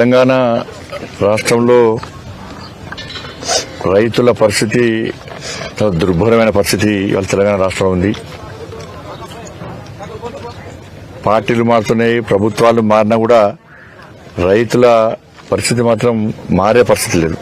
తెలంగాణ రాష్ట్రంలో రైతుల పరిస్థితి చాలా దుర్భరమైన పరిస్థితి ఇవాళ తెలంగాణ రాష్ట్రంలో ఉంది. పార్టీలు మారుతున్నాయి, ప్రభుత్వాలు మారినా కూడా రైతుల పరిస్థితి మాత్రం మారే పరిస్థితి లేదు.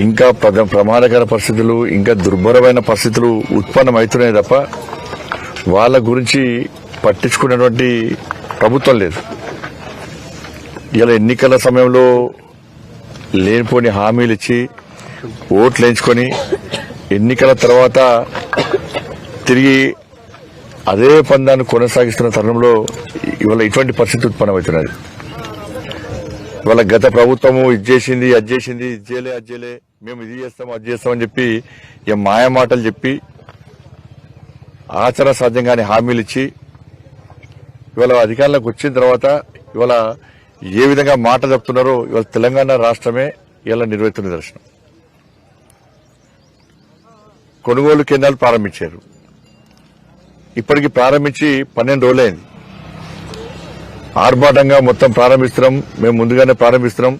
ఇంకా ప్రమాదకర పరిస్థితులు, ఇంకా దుర్భరమైన పరిస్థితులు ఉత్పన్నమవుతున్నాయి తప్ప వాళ్ళ గురించి పట్టించుకునేటువంటి ప్రభుత్వం లేదు. ఇలా ఎన్నికల సమయంలో లేనిపోని హామీలు ఇచ్చి ఓట్లు వేయించుకొని ఎన్నికల తర్వాత తిరిగి అదే పందాన్ని కొనసాగిస్తున్న తరుణంలో ఇవాళ ఇటువంటి పరిస్థితి ఉత్పన్నమవుతున్నది. ఇవాళ గత ప్రభుత్వము ఇది చేసింది, అది చేసింది, ఇది చేయలే, అది చేయలే, మేము ఇది చేస్తాం, అది చేస్తామని చెప్పి ఇక మాయ మాటలు చెప్పి ఆచరణ సాధ్యంగానే హామీలు ఇచ్చి ఇవాళ అధికారంలోకి వచ్చిన తర్వాత ఇవాళ ఏ విధంగా మాట చెప్తున్నారో ఇవాళ తెలంగాణ రాష్ట్రమే ఇలా నిర్వహిస్తున్న నిదర్శనం. కొనుగోలు కేంద్రాలు ప్రారంభించారు. ఇప్పటికి ప్రారంభించి 12 రోజులైంది. ఆర్భాటంగా మొత్తం ప్రారంభిస్తున్నాం, మేము ముందుగానే ప్రారంభిస్తున్నాం,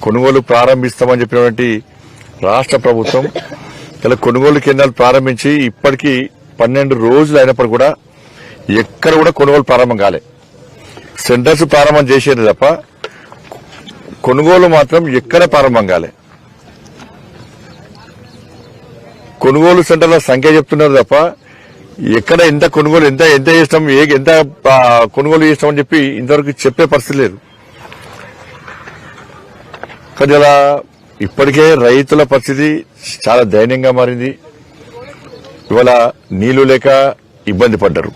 కొనుగోలు ప్రారంభిస్తామని చెప్పినటువంటి రాష్ట్ర ప్రభుత్వం ఇలా కొనుగోలు కేంద్రాలు ప్రారంభించి ఇప్పటికీ 12 రోజులు అయినప్పుడు కూడా ఎక్కడ కూడా కొనుగోలు ప్రారంభం కాలే. సెంటర్స్ ప్రారంభం చేసేది తప్ప కొనుగోలు మాత్రం ఎక్కడ ప్రారంభం కాలే. కొనుగోలు సెంటర్ల సంఖ్య చెప్తున్నారు తప్ప ఎక్కడ ఎంత కొనుగోలు ఎంత చేస్తాం, ఎంత కొనుగోలు చేస్తామని చెప్పి ఇంతవరకు చెప్పే పరిస్థితి లేదు. కానీ ఇలా ఇప్పటికే రైతుల పరిస్థితి చాలా దయనీయంగా మారింది. ఇవాళ నీళ్లు లేక ఇబ్బంది పడ్డారు,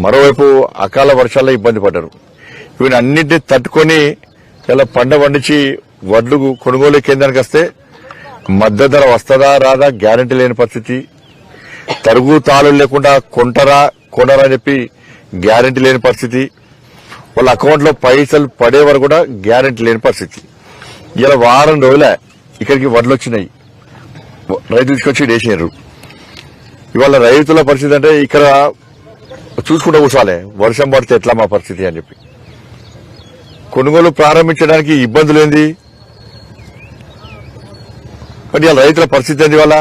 మరోవైపు అకాల వర్షాల్లో ఇబ్బంది పడ్డారు. వీని అన్నింటినీ తట్టుకొని ఇలా పండించి వడ్లు కొనుగోలు కేంద్రానికి వస్తే మద్దతు ధర వస్తుందా రాదా గ్యారంటీ లేని పరిస్థితి. తరుగు తాళు లేకుండా కొనరా అని చెప్పి గ్యారంటీ లేని పరిస్థితి. వాళ్ళ అకౌంట్లో పైసలు పడే వరకు కూడా గ్యారంటీ లేని పరిస్థితి. ఇలా వారం రోజులే ఇక్కడికి వడ్లు వచ్చినాయి, రైతులు తీసుకొచ్చి వేసినారు. ఇవాళ రైతుల పరిస్థితి అంటే ఇక్కడ చూసుకుంటూ కూర్చోవాలి, వర్షం పడితే ఎట్లా మా పరిస్థితి అని చెప్పి. కొనుగోలు ప్రారంభించడానికి ఇబ్బందులు ఏంది, కానీ వాళ్ళ రైతుల పరిస్థితి ఏంది? వాళ్ళ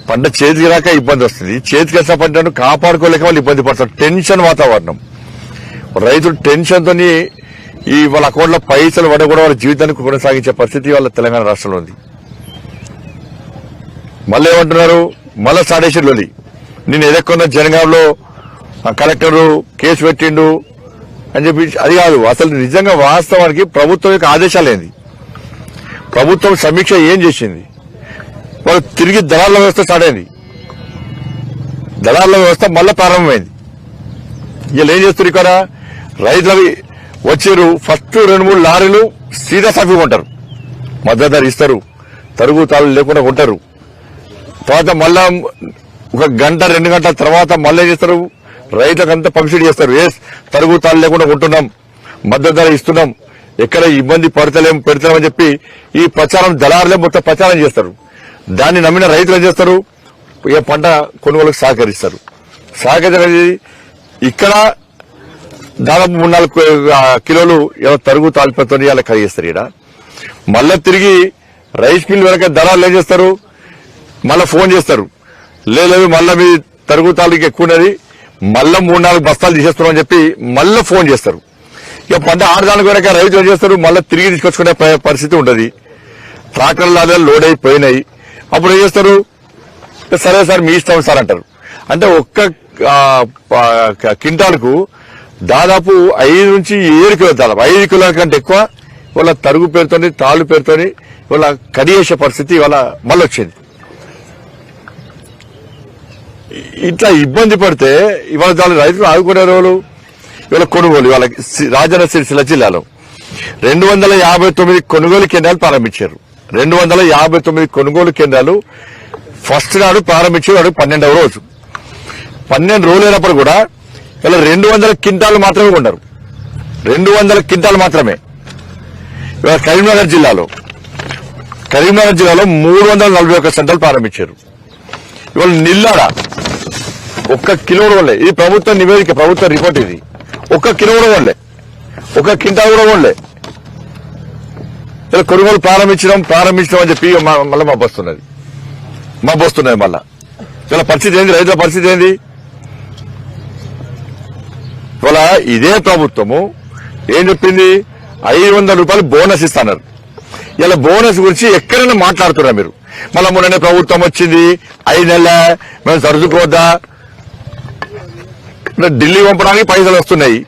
పంట చేతికి రాక ఇబ్బంది వస్తుంది, చేతికి వచ్చిన పంటను కాపాడుకోలేక వాళ్ళు ఇబ్బంది పడతారు. టెన్షన్ వాతావరణం, రైతులు టెన్షన్ తోని వాళ్ళ అకౌంట్లో పైసలు పడ కూడా వాళ్ళ జీవితానికి కొనసాగించే పరిస్థితి వాళ్ళ తెలంగాణ రాష్ట్రంలో ఉంది. మళ్ళీ ఏమంటున్నారు, మళ్ళా సాడేశ్వర్లోది నేను ఎదక్కున్న జనగాంలో కలెక్టర్ కేసు పెట్టిండు అని చెప్పి. అది కాదు, అసలు నిజంగా వాస్తవానికి ప్రభుత్వం యొక్క ఆదేశాలు ఏంది, ప్రభుత్వం సమీక్ష ఏం చేసింది? వాళ్ళు తిరిగి దళారుల వ్యవస్థ స్టార్ట్ అయింది, దళారుల వ్యవస్థ మళ్ళా ప్రారంభమైంది. వీళ్ళు ఏం చేస్తారు, ఇక్కడ రైతులు వచ్చారు, ఫస్ట్ 2-3 లారీలు సీదా సాఫీ కొంటారు, మద్దతు ధర ఇస్తారు, తరుగు తాళ్ళు లేకుండా కొంటారు. తర్వాత మళ్ళా 1 గంట 2 గంటల తర్వాత మళ్ళీ ఏం చేస్తారు, రైతులకు అంతా పబ్లిసిటీ చేస్తారు. తరుగు తాళ్ళు లేకుండా కొంటున్నాం, మద్దతు ధర ఇస్తున్నాం, ఎక్కడ ఇబ్బంది పెడతామని చెప్పి ఈ ప్రచారం దళారులే మొత్తం ప్రచారం చేస్తారు. దాన్ని నమ్మిన రైతులు ఏం చేస్తారు, ఏ పంట కొనుగోలుకు సహకరిస్తారు. సహకరించి ఇక్కడ దాదాపు 3-4 కిలోలు తరుగు తాలిపతో ఇలా కరిగిస్తారు. ఇక్కడ మళ్ళా తిరిగి రైస్ మిల్ వెనక దళారులు ఏం చేస్తారు, మళ్ళా ఫోన్ చేస్తారు, లేదు మళ్ళా మీ తరుగు తాలూకు ఎక్కువ ఉన్నది, మళ్ళా 3-4 బస్తాలు తీసేస్తున్నామని చెప్పి మళ్ళా ఫోన్ చేస్తారు. ఇక పంట ఆడదానికి వెనక రైతులు ఏం చేస్తారు, మళ్ళీ తిరిగి తీసుకొచ్చుకునే పరిస్థితి ఉంటుంది. ట్రాక్టర్ల లోడ్ అయిపోయినాయి. అప్పుడు ఏం చేస్తారు, సరే సార్ మీ ఇష్టం సార్ అంటారు. అంటే ఒక్క క్వింటాల్కు దాదాపు 5 నుంచి 7 కిలోల దాదాపు 5 కిలోల కంటే ఎక్కువ వాళ్ళ తరుగు పేరుతోని తాళ్ళు పేరుతోని వాళ్ళ కడియేసే పరిస్థితి ఇవాళ మళ్ళీ వచ్చింది. ఇట్లా ఇబ్బంది పడితే ఇవాళ చాలా రైతులు ఆదుకునే రోజులు ఇవాళ కొనుగోలు. ఇవాళ రాజన్న సిరిసిల్ల జిల్లాలో 259 కొనుగోలు కేంద్రాలు ప్రారంభించారు. 259 కొనుగోలు కేంద్రాలు ఫస్ట్ నాడు ప్రారంభించారు. 12వ రోజు 12 రోజులు అయినప్పుడు కూడా ఇలా 200 క్వింటాలు మాత్రమే కొన్నారు, 200 క్వింటాలు మాత్రమే. ఇవాళ కరీంనగర్ జిల్లాలో 341 సెంటర్లు ప్రారంభించారు. ఇవాళ నిల్లాడ 1 కిలో కూడా ఉండలే. ఇది ప్రభుత్వ నివేదిక, ప్రభుత్వ రిపోర్ట్. ఇది 1 కిలో కూడా ఉండలే, 1 క్వింటాల్ కూడా ఉండలే. ఇలా కొనుగోలు ప్రారంభించడం అని చెప్పి మళ్ళీ మబ్బొస్తున్నది మళ్ళా ఇలా పరిస్థితి ఏంది, రైతుల పరిస్థితి ఏంది? ఇవాళ ఇదే ప్రభుత్వము ఏం చెప్పింది, 500 రూపాయలు బోనస్ ఇస్తున్నారు. ఇలా బోనస్ గురించి ఎక్కడైనా మాట్లాడుతున్నారు మీరు. మళ్ళా మొన్ననే ప్రభుత్వం వచ్చింది, 5 నెలల మేము సర్దుకోవద్దా, ఢిల్లీ పంపడానికి పైసలు వస్తున్నాయి,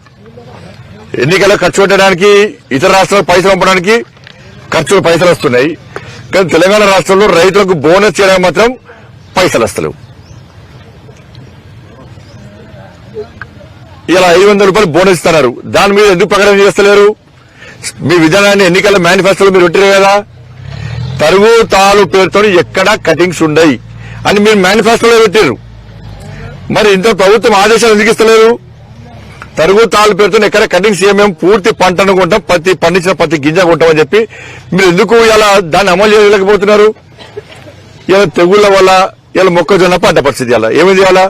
ఎన్నికల్లో ఖర్చు పెట్టడానికి ఇతర రాష్ట్రాలకు పైసలు పంపడానికి పైసలు వస్తున్నాయి. కానీ తెలంగాణ రాష్ట్రంలో రైతులకు బోనస్ చేయడానికి మాత్రం పైసలు వస్తలేవు. ఇలా 500 రూపాయలు బోనస్ ఇస్తున్నారు. దాని మీద ఎందుకు ప్రకటన చేస్తలేరు? మీ విధానాన్ని ఎన్నికల మేనిఫెస్టోలో మీరు పెట్టారు కదా, తరుగు తాలు పేరుతో ఎక్కడా కటింగ్స్ ఉండయి అని మీరు మేనిఫెస్టోలో పెట్టారు. మరి ఇంత ప్రభుత్వం ఆదేశాలు ఎందుకు ఇస్తలేరు? తరుగు తాలు పేరుతో ఎక్కడ కటింగ్స్ మేము పూర్తి పంటను కొంటాం, పండించిన ప్రతి గింజ కొంటామని చెప్పి మీరు ఎందుకు ఇలా దాన్ని అమలు చేయలేకపోతున్నారు? ఇలా తెగుళ్ల వల్ల ఇలా మొక్కజొన్న పంట పరిస్థితి ఇలా ఏమి చేయాలా?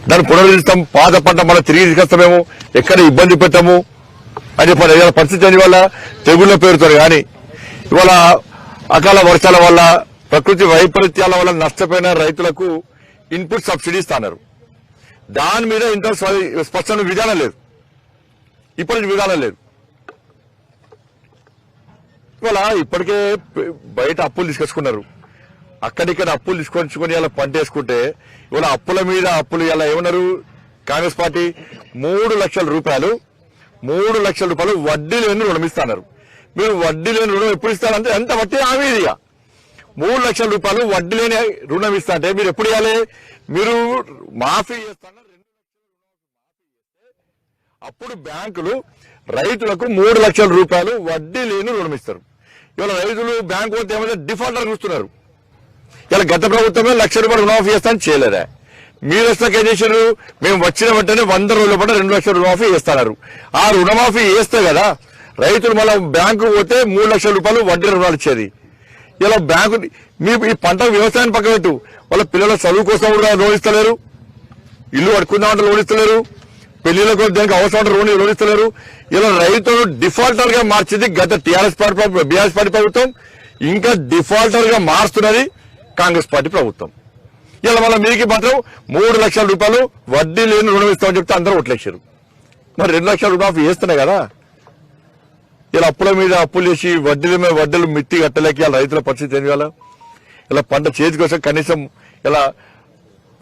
దాన్ని పునరుద్ధరిస్తాం, పాత పంట మళ్ళీ తిరిగి తీసుకొస్తామేమో, ఎక్కడ ఇబ్బంది పెట్టాము అని చెప్పాలి. ఇలా పరిస్థితి అని వల్ల తెగుళ్ల పేరుతో కానీ ఇవాళ అకాల వర్షాల వల్ల ప్రకృతి వైపరీత్యాల వల్ల నష్టపోయిన రైతులకు ఇన్పుట్ సబ్సిడీ ఇస్తున్నారు. దాని మీద ఇంత స్పష్టమైన విధానం లేదు, ఇప్పటి విధానం లేదు. ఇవాళ ఇప్పటికే బయట అప్పులు తీసుకొచ్చుకున్నారు, అక్కడిక్కడ అప్పులు తీసుకొచ్చుకొని ఇలా పంట వేసుకుంటే ఇవాళ అప్పుల మీద అప్పులు ఇలా ఏమన్నారు కాంగ్రెస్ పార్టీ 3 లక్షల రూపాయలు వడ్డీ లేని రుణం ఇస్తున్నారు. మీరు వడ్డీ లేని రుణం ఎప్పుడు ఇస్తారంటే ఎంత వడ్డీ హామీ ఇదిగా 3 లక్షల రూపాయలు వడ్డీ లేని రుణం ఇస్తా అంటే మీరు ఎప్పుడు ఇవ్వాలి? మీరు మాఫీ చేస్తాను అప్పుడు బ్యాంకులు రైతులకు 3 లక్షల రూపాయలు వడ్డీ లేని రుణం ఇస్తారు. ఇవాళ రైతులు బ్యాంకు పోతే ఏమైతే డిఫాల్టర్ చూస్తున్నారు. ఇలా గత ప్రభుత్వమే 1 లక్ష రూపాయలు రుణమాఫీ చేస్తానని చేయలేదా? మీరు వస్తాక ఏం చేశారు? మేము వచ్చిన వెంటనే 100 రోజుల పాటు 2 లక్షల రుణమాఫీ చేస్తున్నారు. ఆ రుణమాఫీ చేస్తే కదా రైతులు మళ్ళీ బ్యాంకు పోతే 3 లక్షల రూపాయలు వడ్డీ రుణాలు ఇచ్చేది. ఇలా బ్యాంకు మీ ఈ పంట వ్యవసాయాన్ని పక్క పెట్టు, వాళ్ళ పిల్లల చదువు కోసం కూడా లోన్ ఇస్తలేరు, ఇల్లు కట్టుకుందామంటే లోన్ ఇస్తలేరు, పెళ్లిళ్ళకు దానికి అవసరం లోన్ ఇస్తలేరు. ఇలా రైతులు డిఫాల్టర్ గా మార్చింది గత బీఆర్ఎస్ పార్టీ ప్రభుత్వం, ఇంకా డిఫాల్టర్ గా మారుస్తున్నది కాంగ్రెస్ పార్టీ ప్రభుత్వం. ఇలా మళ్ళీ మీకు మాత్రం 3 లక్షల రూపాయలు వడ్డీ లేని రుణం ఇస్తామని చెప్తే అందరూ ఓట్లేశారు. మరి 2 లక్షల రూపాయలు వేస్తున్నాయి కదా. ఇలా అప్పుల మీద అప్పులు చేసి వడ్డీల మీద వడ్డీలు మిత్తి కట్టలేక ఇలా రైతుల పరిస్థితి ఏం చేయాలి? ఇలా పంట చేతికి వస్తే కనీసం ఇలా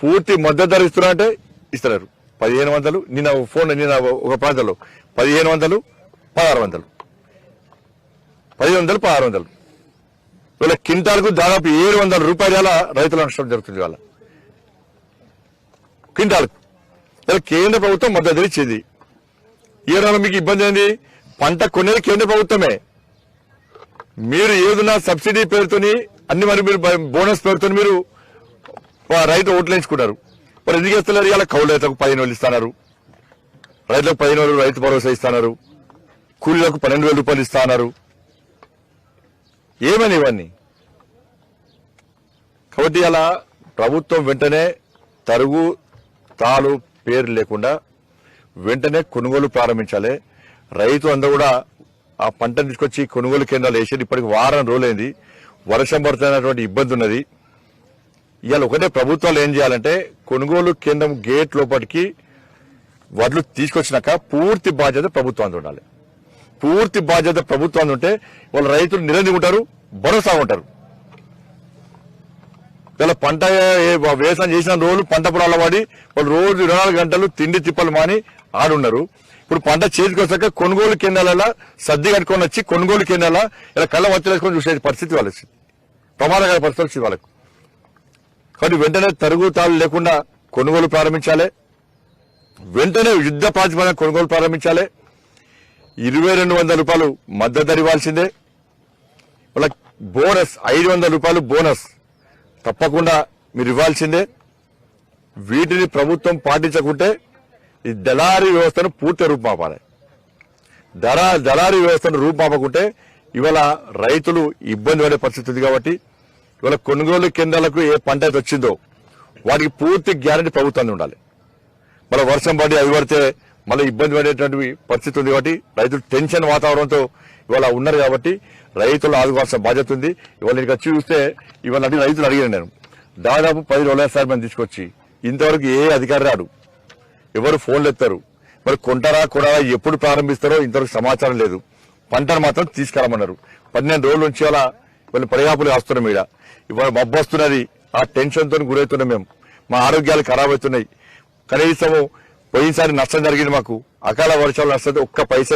పూర్తి మద్దతు ధర ఇస్తున్నారంటే ఇస్తున్నారు 1500. నిన్న ఒక ప్రాంతంలో 1500, 1600, 1600. వీళ్ళ క్వింటాల్కు దాదాపు 700 రూపాయల రైతుల నష్టం జరుగుతుంది. వాళ్ళ క్వింటాల్కు ఇలా కేంద్ర ప్రభుత్వం మద్దతు ఇచ్చింది. ఈ రోజు మీకు ఇబ్బంది ఏంది? పంట కొనేది కేంద్ర ప్రభుత్వమే. మీరు ఏదైనా సబ్సిడీ పేరుతోని అన్ని మరి మీరు బోనస్ పేరుతో మీరు రైతు ఓట్లు వేయించుకున్నారు. మరి ఎందుకు ఇస్తున్నారు? ఇలా కౌలు రైతులకు 15,000 ఇస్తున్నారు, రైతులకు 15,000 రైతు భరోసా ఇస్తున్నారు, కూలీలకు 12,000 రూపాయలు ఇస్తున్నారు. ఏమని ఇవన్నీ? కాబట్టి అలా ప్రభుత్వం వెంటనే తరుగు తాలు పేరు లేకుండా వెంటనే కొనుగోలు ప్రారంభించాలి. రైతు అందరూ కూడా ఆ పంటను తీసుకొచ్చి కొనుగోలు కేంద్రాలు వేసేది. ఇప్పటికి వారం రోజులైంది, వర్షం పడుతున్నటువంటి ఇబ్బంది ఉన్నది. ఇవాళ ఒకటే ప్రభుత్వాలు ఏం చేయాలంటే కొనుగోలు కేంద్రం గేట్ లోపలికి వడ్లు తీసుకొచ్చినాక పూర్తి బాధ్యత ప్రభుత్వాన్ని ఉండాలి. పూర్తి బాధ్యత ప్రభుత్వాన్ని ఉంటే వాళ్ళ రైతులు నిలదీకుంటారు, భరోసా ఉంటారు. ఇలా పంట వ్యవసాయం చేసిన రోజులు పంట పొలాల వాడి వాళ్ళు రోజు 24 గంటలు తిండి తిప్పలు మాని ఆడున్నారు. ఇప్పుడు పంట చేతికి వచ్చాక కొనుగోలు కేంద్రాల సర్ది కట్టుకొని వచ్చి కొనుగోలు కేంద్రాల ఇలా కళ్ళ వచ్చేసుకొని చూసే పరిస్థితి వాళ్ళకి, ప్రమాదకర పరిస్థితి వాళ్ళకు. కాబట్టి వెంటనే తరుగుతాలు లేకుండా కొనుగోలు ప్రారంభించాలి. వెంటనే యుద్ధ ప్రాతిపదికన కొనుగోలు ప్రారంభించాలి. 2,200 రూపాయలు మద్దతు ధర ఇవ్వాల్సిందే. వాళ్ళ బోనస్ 500 రూపాయలు బోనస్ తప్పకుండా మీరు ఇవ్వాల్సిందే. వీటిని ప్రభుత్వం పాటించకుంటే ఈ దళారీ వ్యవస్థను పూర్తి రూపుమాపాలి. దళారీ వ్యవస్థను రూపుమాపకుంటే ఇవాళ రైతులు ఇబ్బంది పడే పరిస్థితి ఉంది. కాబట్టి ఇవాళ కొనుగోలు కేంద్రాలకు ఏ పంట అయితే వచ్చిందో వాటికి పూర్తి గ్యారెంటీ ప్రభుత్వాన్ని ఉండాలి. మళ్ళీ వర్షం పడి అవి పడితే మళ్ళీ ఇబ్బంది పడేటువంటి పరిస్థితి ఉంది. కాబట్టి రైతులు టెన్షన్ వాతావరణంతో ఇవాళ ఉన్నారు. కాబట్టి రైతులు ఆదుకోవాల్సిన బాధ్యత ఉంది. ఇవాళ నీకు వచ్చి చూస్తే ఇవాళ అడిగిన రైతులు అడిగాను నేను దాదాపు 10 రోజుల సార్ మనం తీసుకొచ్చి ఇంతవరకు ఏ అధికారి రాడు, ఎవరు ఫోన్లు ఎత్తారు, మరి కొంటారా కొనారా ఎప్పుడు ప్రారంభిస్తారో ఇంతవరకు సమాచారం లేదు. పంటను మాత్రం తీసుకురామన్నారు. 12 రోజుల నుంచి అలా వీళ్ళు పడిగాపులు వస్తున్నాం. ఈడ ఇవాళ మబ్బు వస్తున్నది, ఆ టెన్షన్ తో గురవుతున్నాం. మేము మా ఆరోగ్యాలు ఖరాబ్ అవుతున్నాయి. కనీసము పోయినసారి నష్టం జరిగింది మాకు, అకాల వర్షాలు నష్టం ఒక్క పైసా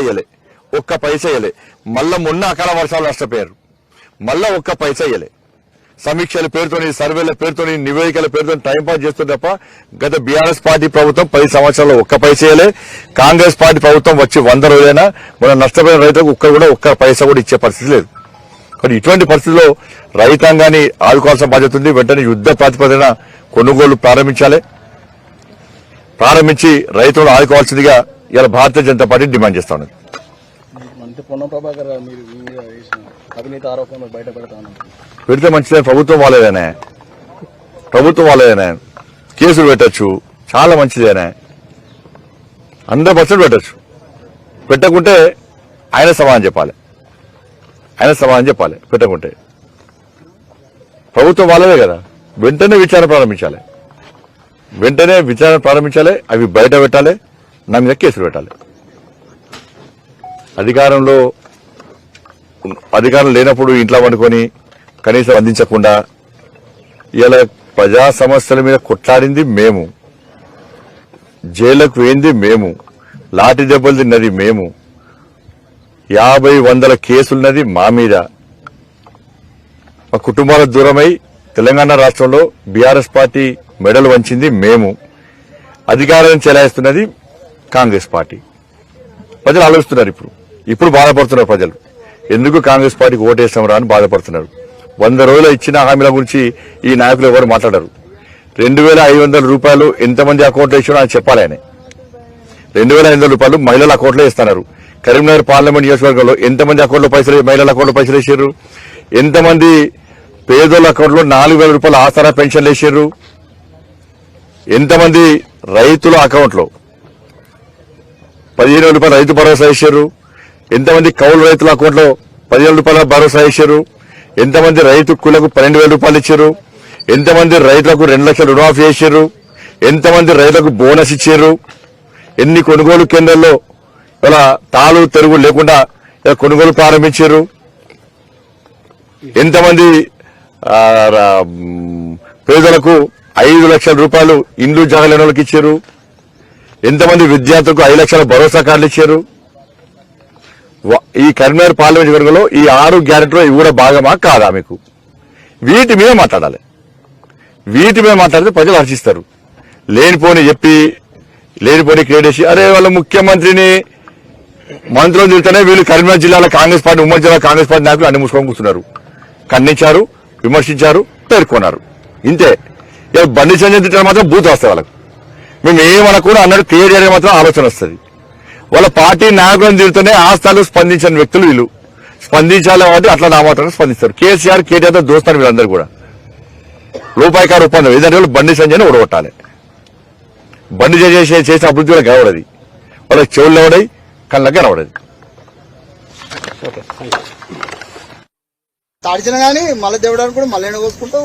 ఇయ్యలే. మళ్ళా మొన్న అకాల వర్షాలు నష్టపోయారు, మళ్ళా ఒక్క పైసా ఇయ్యలే. సమీక్షల పేరుతోని, సర్వేల పేరుతోని, నివేదికల పేరుతో టైంపాస్ చేస్తుంది తప్ప గత బీఆర్ఎస్ పార్టీ ప్రభుత్వం 10 సంవత్సరాల్లో ఒక్క పైసా ఇయ్యలే. కాంగ్రెస్ పార్టీ ప్రభుత్వం వచ్చి 100 రోజులైనా మన నష్టపోయిన రైతులకు ఒక్క పైసా కూడా ఇచ్చే పరిస్థితి లేదు. కానీ ఇటువంటి పరిస్థితుల్లో రైతాంగాన్ని ఆదుకోవాల్సిన బాధ్యత ఉంది. వెంటనే యుద్ధ ప్రాతిపదికన కొనుగోలు ప్రారంభించి రైతులను ఆదుకోవాల్సిందిగా ఇలా భారతీయ జనతా పార్టీ డిమాండ్ చేస్తా ఉన్నది. మంత్రి పొన్నం ప్రభాకర్ మీరు అవినీతి ఆరోపణలు బయట పెడతాను పెడితే మంచిదే. ప్రభుత్వం వాళ్ళేనే కేసులు పెట్టచ్చు, చాలా మంచిదేనే, 100% పెట్టచ్చు. పెట్టకుంటే ఆయన సమాధానం చెప్పాలి. పెట్టకుంటే ప్రభుత్వం వాళ్ళదే కదా. వెంటనే విచారణ ప్రారంభించాలి. అవి బయట పెట్టాలి, నా మీద కేసులు పెట్టాలి. అధికారం లేనప్పుడు ఇంట్లో వండుకొని కనీసం అందించకుండా ఇలా ప్రజా సమస్యల మీద కొట్లాడింది మేము, జైలుకు పోయింది మేము, లాఠీ దెబ్బలు తిన్నది మేము, 50-100 కేసులున్నది మా మీద. మా కుటుంబాలకు దూరమై తెలంగాణ రాష్ట్రంలో బీఆర్ఎస్ పార్టీ మెడలు వంచింది మేము, అధికారాన్ని చెలాయిస్తున్నది కాంగ్రెస్ పార్టీ. ప్రజలు ఆలోచిస్తున్నారు. ఇప్పుడు బాధపడుతున్నారు ప్రజలు. ఎందుకు కాంగ్రెస్ పార్టీకి ఓటేస్తామరా అని బాధపడుతున్నారు. 100 రోజులు ఇచ్చిన హామీల గురించి ఈ నాయకులు ఎవరు మాట్లాడారు. 2,500 రూపాయలు ఎంతమంది అకౌంట్లో ఇచ్చినా అని చెప్పాలి. ఆయన 2,500 రూపాయలు మహిళల అకౌంట్లో ఇస్తున్నారు. కరీంనగర్ పార్లమెంట్ నియోజకవర్గంలో ఎంతమంది అకౌంట్లో మహిళల అకౌంట్లో పైసలు వేసారు? ఎంతమంది పేదోళ్ళ అకౌంట్లో 4,000 రూపాయలు ఆసరా పెన్షన్లు వేసారు? ఎంతమంది రైతుల అకౌంట్లో 15,000 రూపాయలు రైతు భరోసా వేసారు? ఎంతమంది కౌలు రైతుల అకౌంట్లో 15,000 రూపాయల భరోసా వేసారు? ఎంతమంది రైతు కూలకు 12,000 రూపాయలు ఇచ్చారు? ఎంతమంది రైతులకు 2 లక్షల రుణమాఫీ చేశారు? ఎంతమంది రైతులకు బోనస్ ఇచ్చారు? ఎన్ని కొనుగోలు కేంద్రాల్లో ఇలా తాళు తెరుగు లేకుండా కొనుగోలు ప్రారంభించారు? ఎంతమంది పేదలకు 5 లక్షల రూపాయలు ఇండ్లు జాగాలేని వాళ్ళకి ఇచ్చారు? ఎంతమంది విద్యార్థులకు 5 లక్షల భరోసా కార్డులు ఇచ్చారు? ఈ కరీంనగర్ పార్లమెంట్ వర్గంలో ఈ 6 గ్యారెంటీలో ఇవి కూడా భాగమా కాదా? మీకు వీటి మీద మాట్లాడితే ప్రజలు హర్షిస్తారు. లేనిపోని క్రియేట్ చేసి అరే వాళ్ళ ముఖ్యమంత్రిని మంత్రులు తిరుగుతూనే వీళ్ళు కరీంనగర్ జిల్లాలో కాంగ్రెస్ పార్టీ, ఉమ్మడి జిల్లా కాంగ్రెస్ పార్టీ నాయకులు అన్ని మూసుకొని కూర్చున్నారు. ఖండించారు, విమర్శించారు, పేర్కొన్నారు. ఇంతే. బండి సంజయ్ తిట్టడం మాత్రం బూత్ వస్తాయి వాళ్ళకు. మేము ఏమనకుండా అన్నట్టు క్లియర్ చేయడం మాత్రం ఆలోచన వస్తుంది. వాళ్ళ పార్టీ నాయకులను తిరుగుతూనే ఆ స్థాయిలో స్పందించిన వ్యక్తులు వీళ్ళు. స్పందించాలి కాబట్టి అట్లా నా మాత్రం స్పందిస్తారు. కేసీఆర్, కేటీఆర్తో దోస్తాను వీళ్ళందరూ కూడా. రూపాయికారు ఒప్పందం ఏదంటే బండి సంజయ్ని ఓడగొట్టాలి. బండి సంజయ్ చేసిన అభివృద్ధి కూడా కనబడది. వాళ్ళకి చెవులు కనబడాయి, కళ్ళకి కనబడది. తాడిచిన కానీ మళ్ళీ దేవుడానికి కూడా మళ్ళీ కోసుకుంటాం.